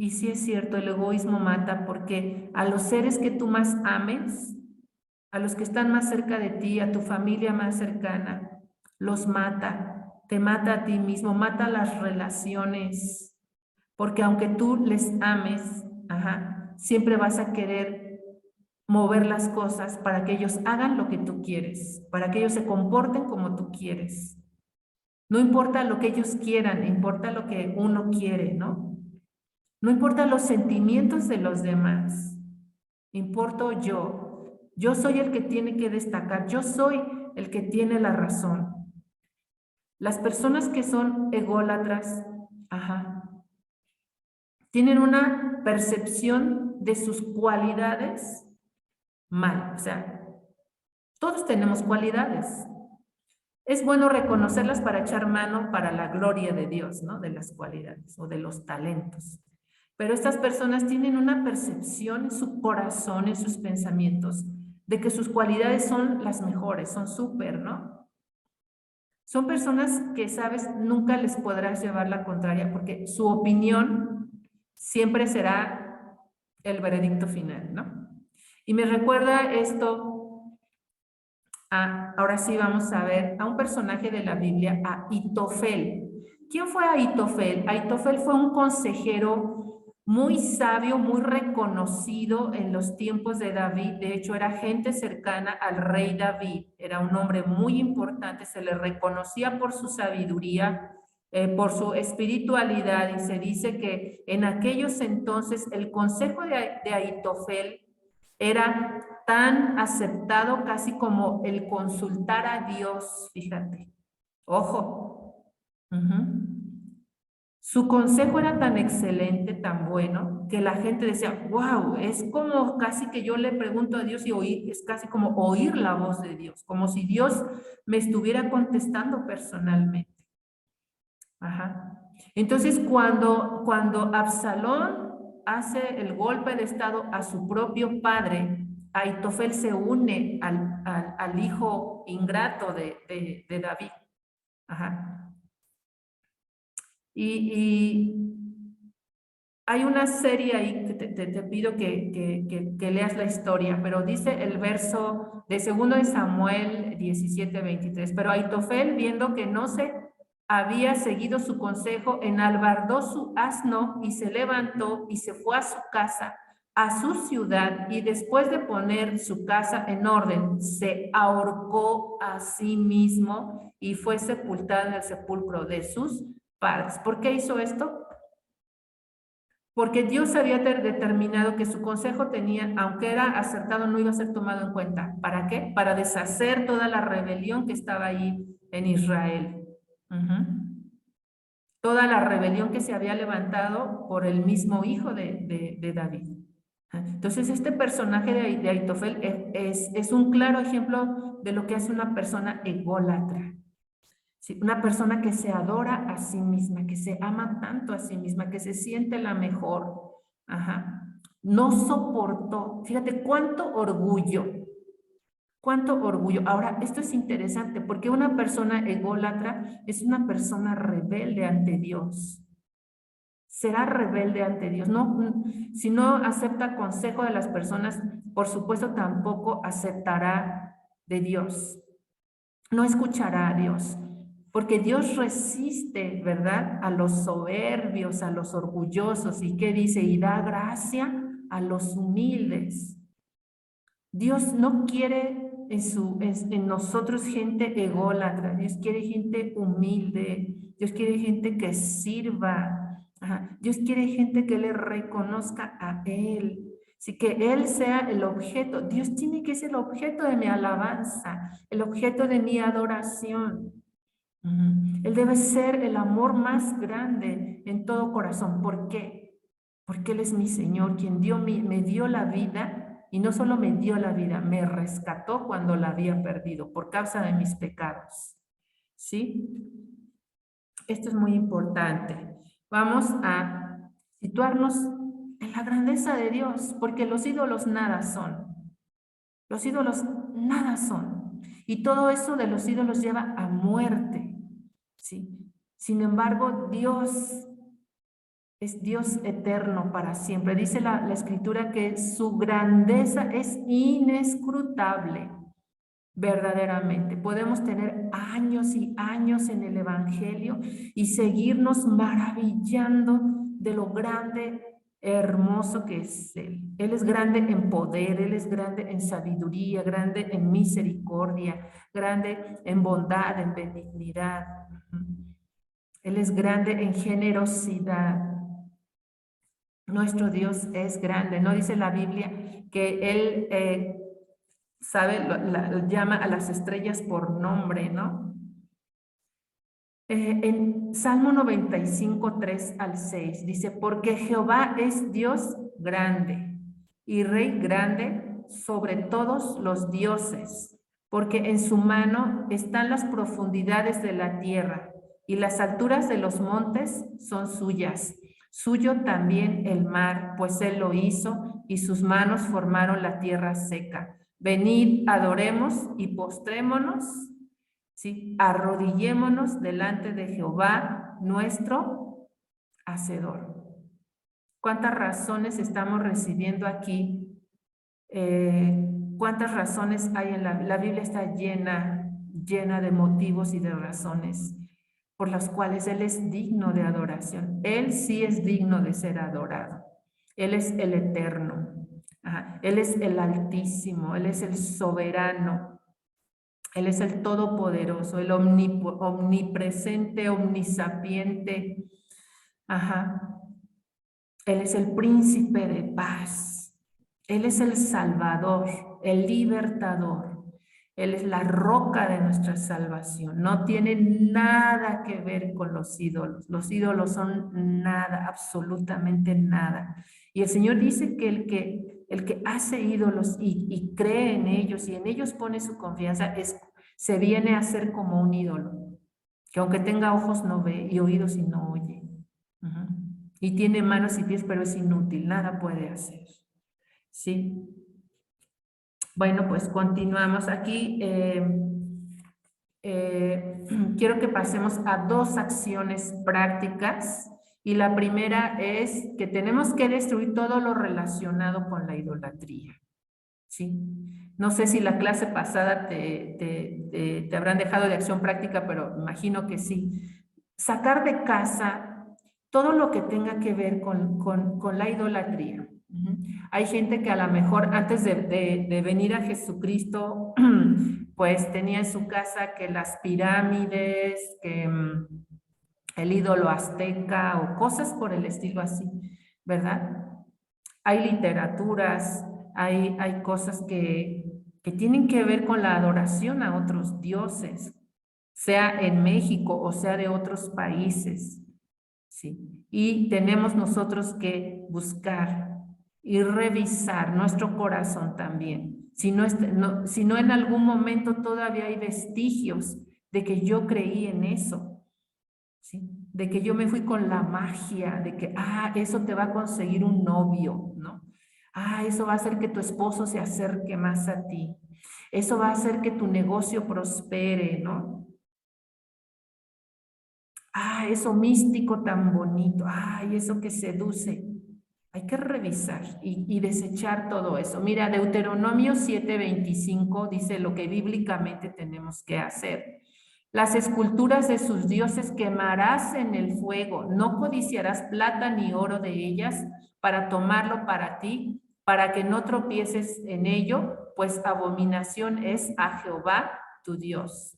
Y sí es cierto, el egoísmo mata porque a los seres que tú más ames, a los que están más cerca de ti, a tu familia más cercana, los mata, te mata a ti mismo, mata las relaciones, porque aunque tú les ames, siempre vas a querer mover las cosas para que ellos hagan lo que tú quieres, para que ellos se comporten como tú quieres. No importa lo que ellos quieran, importa lo que uno quiere, ¿no? No importa los sentimientos de los demás, importo yo. Yo soy el que tiene que destacar, yo soy el que tiene la razón. Las personas que son ególatras, tienen una percepción de sus cualidades mal. O sea, todos tenemos cualidades. Es bueno reconocerlas para echar mano para la gloria de Dios, ¿no? De las cualidades o de los talentos. Pero estas personas tienen una percepción en su corazón, en sus pensamientos, de que sus cualidades son las mejores, son súper, ¿no? Son personas que, sabes, nunca les podrás llevar la contraria porque su opinión siempre será el veredicto final, ¿no? Y me recuerda esto. Ahora sí vamos a ver a un personaje de la Biblia, a Ahitofel. ¿Quién fue Ahitofel? Ahitofel fue un consejero muy sabio, muy reconocido en los tiempos de David. De hecho, era gente cercana al rey David. Era un hombre muy importante, se le reconocía por su sabiduría, por su espiritualidad, y se dice que en aquellos entonces el consejo de Ahitofel era tan aceptado casi como el consultar a Dios, fíjate. Ojo. Su consejo era tan excelente, tan bueno, que la gente decía, wow, es como casi que yo le pregunto a Dios y es casi como oír la voz de Dios, como si Dios me estuviera contestando personalmente. Entonces, cuando Absalón hace el golpe de estado a su propio padre, Ahitofel se une al hijo ingrato de David. Y hay una serie ahí que te pido que leas la historia, pero dice el verso de 2 de Samuel 17:23, pero Ahitofel, viendo que no se había seguido su consejo, enalbardó su asno y se levantó y se fue a su casa, a su ciudad, y después de poner su casa en orden, se ahorcó a sí mismo y fue sepultado en el sepulcro de sus padres. ¿Por qué hizo esto? Porque Dios había determinado que su consejo tenía, aunque era acertado, no iba a ser tomado en cuenta. ¿Para qué? Para deshacer toda la rebelión que estaba ahí en Israel. Toda la rebelión que se había levantado por el mismo hijo de David. Entonces, este personaje de Ahitofel es un claro ejemplo de lo que hace una persona ególatra. ¿Sí? Una persona que se adora a sí misma, que se ama tanto a sí misma, que se siente la mejor. No soportó. Fíjate cuánto orgullo. Cuánto orgullo. Ahora, esto es interesante porque una persona ególatra es una persona rebelde ante Dios. Será rebelde ante Dios. No, si no acepta consejo de las personas, por supuesto tampoco aceptará de Dios. No escuchará a Dios, porque Dios resiste, ¿verdad? A los soberbios, a los orgullosos. ¿Y qué dice? Y da gracia a los humildes. Dios no quiere en nosotros gente ególatra. Dios quiere gente humilde. Dios quiere gente que sirva. Ajá. Dios quiere gente que le reconozca a Él. Así que Él sea el objeto. Dios tiene que ser el objeto de mi alabanza, el objeto de mi adoración. Él debe ser el amor más grande en todo corazón. ¿Por qué? Porque Él es mi Señor, quien me dio la vida, y no solo me dio la vida, me rescató cuando la había perdido por causa de mis pecados. ¿Sí? Esto es muy importante. Vamos a situarnos en la grandeza de Dios, porque los ídolos nada son. Los ídolos nada son. Y todo eso de los ídolos lleva a muerte. ¿Sí? Sin embargo, Dios es Dios eterno para siempre. Dice la Escritura que su grandeza es inescrutable, verdaderamente. Podemos tener años y años en el Evangelio y seguirnos maravillando de lo grande, hermoso que es Él. Él es grande en poder, Él es grande en sabiduría, grande en misericordia, grande en bondad, en benignidad. Él es grande en generosidad. Nuestro Dios es grande. ¿No dice la Biblia que Él llama a las estrellas por nombre, ¿no? En Salmo 95, 3 al 6 dice, porque Jehová es Dios grande y Rey grande sobre todos los dioses, porque en su mano están las profundidades de la tierra y las alturas de los montes son suyas. Suyo también el mar, pues él lo hizo y sus manos formaron la tierra seca. Venid, adoremos y postrémonos. ¿Sí? Arrodillémonos delante de Jehová, nuestro Hacedor. ¿Cuántas razones estamos recibiendo aquí? ¿Cuántas razones hay en la Biblia? Está llena de motivos y de razones por las cuales Él es digno de adoración. Él sí es digno de ser adorado. Él es el eterno. Ajá. Él es el altísimo. Él es el soberano. Él es el todopoderoso, el omnipresente, omnisapiente. Ajá. Él es el príncipe de paz. Él es el salvador, el libertador. Él es la roca de nuestra salvación. No tiene nada que ver con los ídolos. Los ídolos son nada, absolutamente nada. Y el Señor dice que el que hace ídolos y cree en ellos y en ellos pone su confianza, se viene a ser como un ídolo, que aunque tenga ojos no ve y oídos y no oye. Y tiene manos y pies, pero es inútil, nada puede hacer. ¿Sí? Bueno, pues continuamos aquí. Quiero que pasemos a dos acciones prácticas. Y la primera es que tenemos que destruir todo lo relacionado con la idolatría. ¿Sí? No sé si la clase pasada te habrán dejado de acción práctica, pero imagino que sí. Sacar de casa todo lo que tenga que ver con la idolatría. Hay gente que a lo mejor antes de venir a Jesucristo, pues tenía en su casa que las pirámides, que el ídolo azteca o cosas por el estilo así, ¿verdad? Hay literaturas, hay cosas que tienen que ver con la adoración a otros dioses, sea en México o sea de otros países, ¿sí? Y tenemos nosotros que buscar y revisar nuestro corazón también. Si no en algún momento todavía hay vestigios de que yo creí en eso, ¿sí? De que yo me fui con la magia, de que, eso te va a conseguir un novio, ¿no? Eso va a hacer que tu esposo se acerque más a ti. Eso va a hacer que tu negocio prospere, ¿no? Eso místico tan bonito. Eso que seduce. Hay que revisar y desechar todo eso. Mira, Deuteronomio 7:25 dice lo que bíblicamente tenemos que hacer. Las esculturas de sus dioses quemarás en el fuego. No codiciarás plata ni oro de ellas para tomarlo para ti, para que no tropieces en ello, pues abominación es a Jehová tu Dios.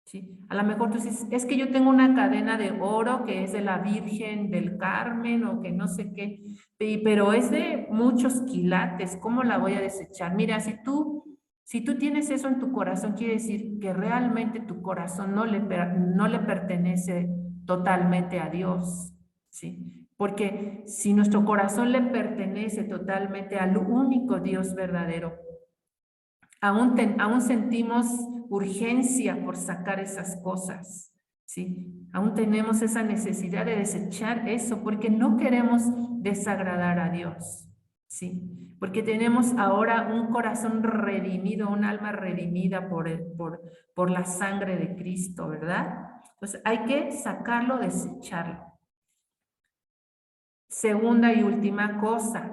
¿Sí? A lo mejor tú dices, es que yo tengo una cadena de oro que es de la Virgen del Carmen o que no sé qué, pero es de muchos quilates, ¿cómo la voy a desechar? Mira, si tú tienes eso en tu corazón, quiere decir que realmente tu corazón no le pertenece totalmente a Dios, ¿sí? Porque si nuestro corazón le pertenece totalmente al único Dios verdadero, aún sentimos urgencia por sacar esas cosas, ¿sí? Aún tenemos esa necesidad de desechar eso porque no queremos desagradar a Dios, ¿sí? Porque tenemos ahora un corazón redimido, un alma redimida por la sangre de Cristo, ¿verdad? Entonces hay que sacarlo, desecharlo. Segunda y última cosa,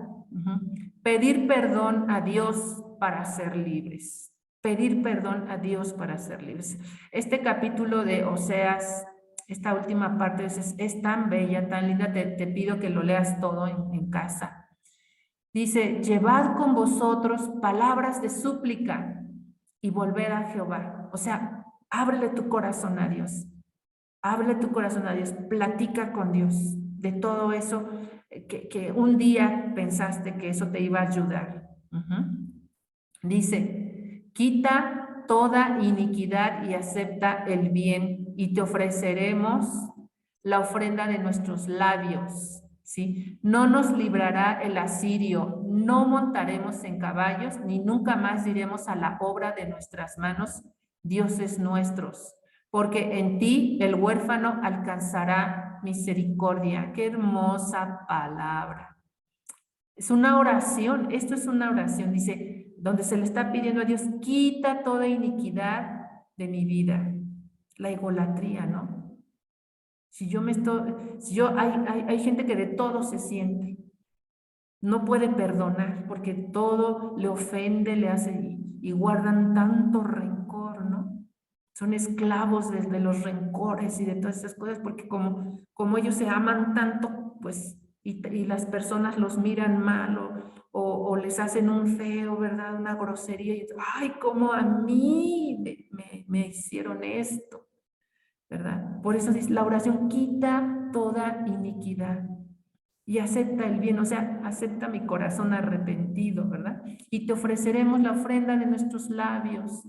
pedir perdón a Dios para ser libres. Pedir perdón a Dios para ser libres. Este capítulo de Oseas, esta última parte es tan bella, tan linda, te pido que lo leas todo en casa. Dice, llevad con vosotros palabras de súplica y volved a Jehová. O sea, ábrele tu corazón a Dios. Ábrele tu corazón a Dios. Platica con Dios de todo eso que un día pensaste que eso te iba a ayudar. Dice, quita toda iniquidad y acepta el bien y te ofreceremos la ofrenda de nuestros labios, ¿sí? No nos librará el asirio, no montaremos en caballos, ni nunca más diremos a la obra de nuestras manos, dioses nuestros, porque en ti el huérfano alcanzará misericordia. Qué hermosa palabra. Es una oración, esto es una oración, dice, donde se le está pidiendo a Dios, quita toda iniquidad de mi vida, la idolatría, ¿no? Hay gente que de todo se siente, no puede perdonar porque todo le ofende, le hace y guardan tanto rencor, ¿no? Son esclavos de los rencores y de todas esas cosas porque como ellos se aman tanto, pues, y las personas los miran mal o les hacen un feo, ¿verdad? Una grosería y ay, como a mí me hicieron esto, ¿verdad? Por eso dice la oración, quita toda iniquidad y acepta el bien, o sea, acepta mi corazón arrepentido, ¿verdad? Y te ofreceremos la ofrenda de nuestros labios.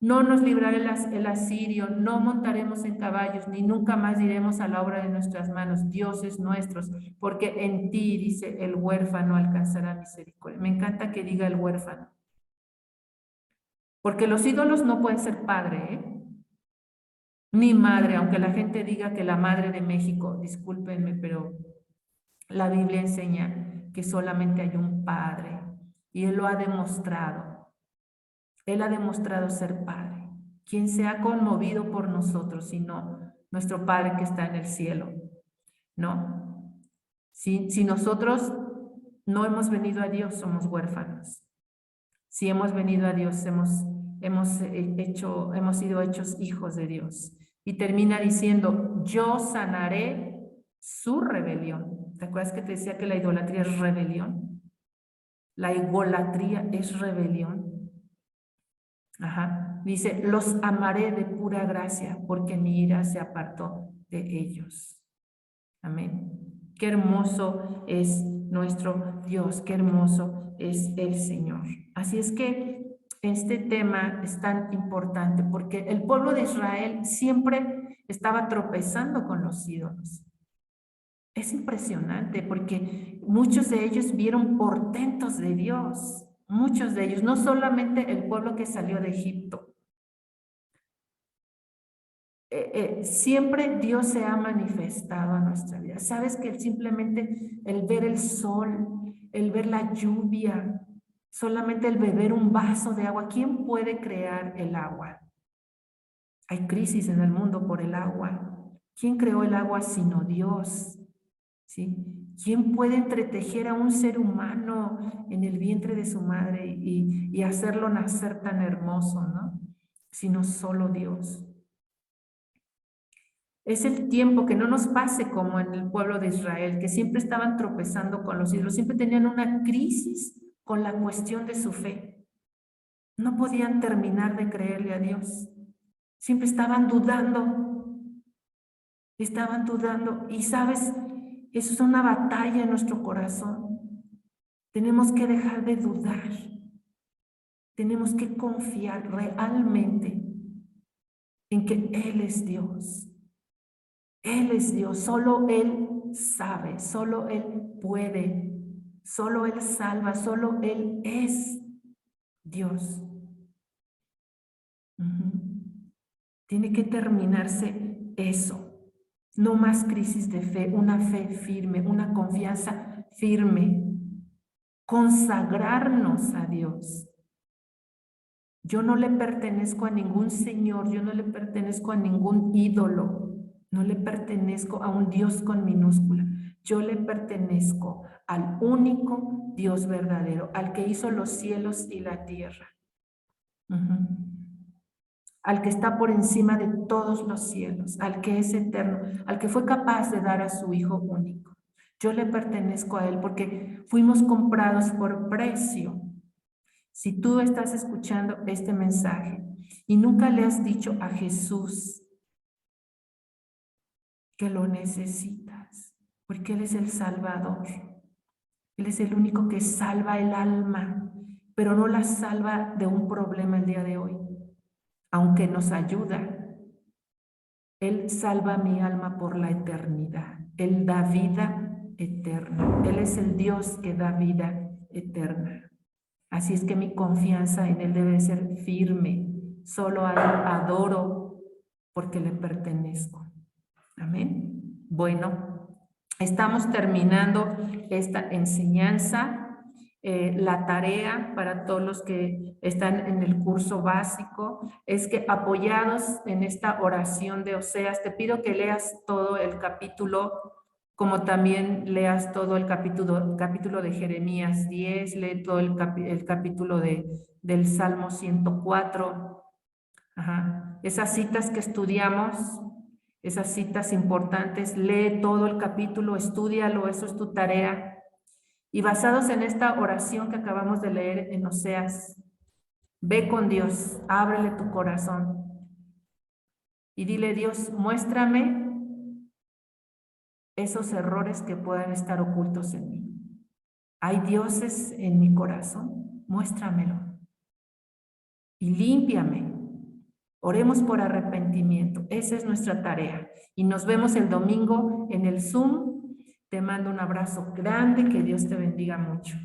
No nos librará el asirio, no montaremos en caballos, ni nunca más diremos a la obra de nuestras manos, dioses nuestros, porque en ti, dice, el huérfano alcanzará misericordia. Me encanta que diga el huérfano. Porque los ídolos no pueden ser padre, ni madre, aunque la gente diga que la madre de México, discúlpenme, pero la Biblia enseña que solamente hay un padre y Él lo ha demostrado. Él ha demostrado ser padre. Quien se ha conmovido por nosotros, sino nuestro Padre que está en el cielo, ¿no? Si nosotros no hemos venido a Dios, somos huérfanos. Si hemos venido a Dios, hemos sido hechos hijos de Dios. Y termina diciendo, yo sanaré su rebelión. ¿Te acuerdas que te decía que la idolatría es rebelión? La idolatría es rebelión. Dice, los amaré de pura gracia, porque mi ira se apartó de ellos. Amén. Qué hermoso es nuestro Dios, qué hermoso es el Señor. Así es que este tema es tan importante porque el pueblo de Israel siempre estaba tropezando con los ídolos. Es impresionante porque muchos de ellos vieron portentos de Dios, muchos de ellos, no solamente el pueblo que salió de Egipto. Siempre Dios se ha manifestado a nuestra vida. Sabes que simplemente el ver el sol, el ver la lluvia, solamente el beber un vaso de agua. ¿Quién puede crear el agua? Hay crisis en el mundo por el agua. ¿Quién creó el agua sino Dios? ¿Sí? ¿Quién puede entretejer a un ser humano en el vientre de su madre y hacerlo nacer tan hermoso, ¿no? Sino solo Dios. Es el tiempo que no nos pase como en el pueblo de Israel, que siempre estaban tropezando con los ídolos, siempre tenían una crisis con la cuestión de su fe. No podían terminar de creerle a Dios. Siempre estaban dudando. Estaban dudando. Y sabes, eso es una batalla en nuestro corazón. Tenemos que dejar de dudar. Tenemos que confiar realmente en que Él es Dios. Él es Dios, solo Él sabe, solo Él puede, solo Él salva, solo Él es Dios. Tiene que terminarse eso. No más crisis de fe, una fe firme, una confianza firme. Consagrarnos a Dios. Yo no le pertenezco a ningún señor, yo no le pertenezco a ningún ídolo, no le pertenezco a un Dios con minúscula. Yo le pertenezco al único Dios verdadero, al que hizo los cielos y la tierra. Al que está por encima de todos los cielos, al que es eterno, al que fue capaz de dar a su Hijo único. Yo le pertenezco a Él porque fuimos comprados por precio. Si tú estás escuchando este mensaje y nunca le has dicho a Jesús que lo necesitas, porque Él es el Salvador. Él es el único que salva el alma, pero no la salva de un problema el día de hoy, aunque nos ayuda. Él salva mi alma por la eternidad. Él da vida eterna. Él es el Dios que da vida eterna. Así es que mi confianza en Él debe ser firme. Solo a Él adoro porque le pertenezco. Amén. Bueno, estamos terminando esta enseñanza. La tarea para todos los que están en el curso básico es que, apoyados en esta oración de Oseas, te pido que leas todo el capítulo, como también leas todo el capítulo de Jeremías 10, lee todo el capítulo del Salmo 104. Esas citas que estudiamos, esas citas importantes, lee todo el capítulo, estúdialo, eso es tu tarea. Y basados en esta oración que acabamos de leer en Oseas, ve con Dios, ábrele tu corazón y dile: Dios, muéstrame esos errores que puedan estar ocultos en mí. ¿Hay dioses en mi corazón? Muéstramelo y límpiame. Oremos por arrepentimiento. Esa es nuestra tarea. Y nos vemos el domingo en el Zoom. Te mando un abrazo grande. Que Dios te bendiga mucho.